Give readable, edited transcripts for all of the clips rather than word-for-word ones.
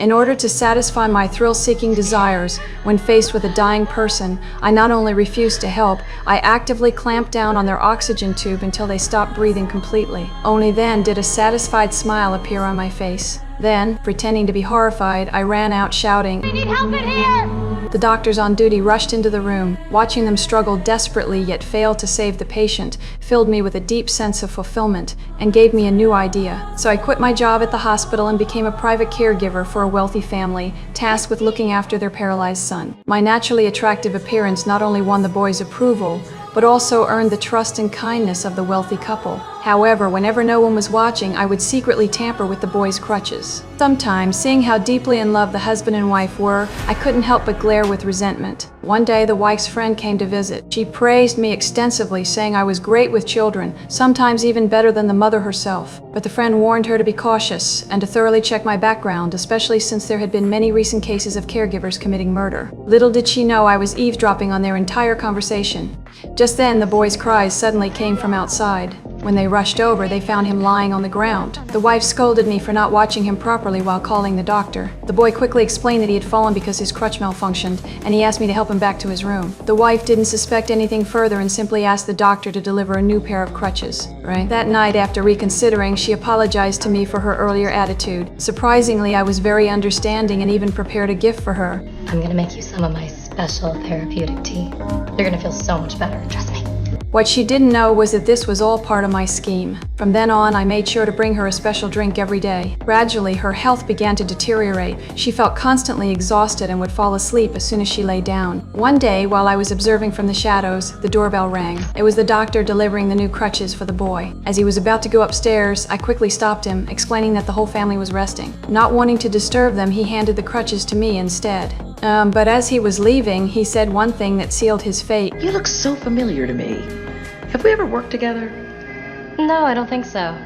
In order to satisfy my thrill-seeking desires, when faced with a dying person, I not only refused to help, I actively clamped down on their oxygen tube until they stopped breathing completely. Only then did a satisfied smile appear on my face. Then, pretending to be horrified, I ran out shouting, "We need help in here!" The doctors on duty rushed into the room. Watching them struggle desperately yet fail to save the patient filled me with a deep sense of fulfillment and gave me a new idea. So I quit my job at the hospital and became a private caregiver for a wealthy family, tasked with looking after their paralyzed son. My naturally attractive appearance not only won the boys' approval, but also earned the trust and kindness of the wealthy couple. However, whenever no one was watching, I would secretly tamper with the boys' crutches. Sometimes, seeing how deeply in love the husband and wife were, I couldn't help but glare with resentment. One day, the wife's friend came to visit. She praised me extensively, saying I was great with children, sometimes even better than the mother herself. But the friend warned her to be cautious and to thoroughly check my background, especially since there had been many recent cases of caregivers committing murder. Little did she know I was eavesdropping on their entire conversation. Just then, the boy's cries suddenly came from outside. When they rushed over, they found him lying on the ground. The wife scolded me for not watching him properly while calling the doctor. The boy quickly explained that he had fallen because his crutch malfunctioned, and he asked me to help him back to his room. The wife didn't suspect anything further and simply asked the doctor to deliver a new pair of crutches. That night, after reconsidering, she apologized to me for her earlier attitude. Surprisingly, I was very understanding and even prepared a gift for her. I'm gonna make you some of my special therapeutic tea. You're gonna feel so much better, trust me. What she didn't know was that this was all part of my scheme. From then on, I made sure to bring her a special drink every day. Gradually, her health began to deteriorate. She felt constantly exhausted and would fall asleep as soon as she lay down. One day, while I was observing from the shadows, the doorbell rang. It was the doctor delivering the new crutches for the boy. As he was about to go upstairs, I quickly stopped him, explaining that the whole family was resting. Not wanting to disturb them, he handed the crutches to me instead. But as he was leaving, he said one thing that sealed his fate. You look so familiar to me. Have we ever worked together? No, I don't think so.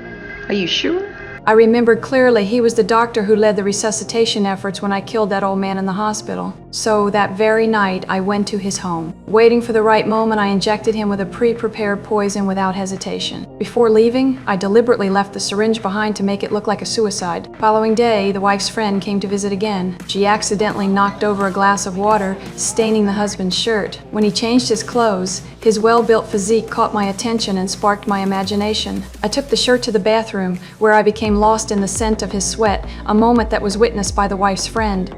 Are you sure? I remembered clearly he was the doctor who led the resuscitation efforts when I killed that old man in the hospital. So that very night, I went to his home. Waiting for the right moment, I injected him with a pre-prepared poison without hesitation. Before leaving, I deliberately left the syringe behind to make it look like a suicide. Following day, the wife's friend came to visit again. She accidentally knocked over a glass of water, staining the husband's shirt. When he changed his clothes, his well-built physique caught my attention and sparked my imagination. I took the shirt to the bathroom, where I became lost in the scent of his sweat, a moment that was witnessed by the wife's friend.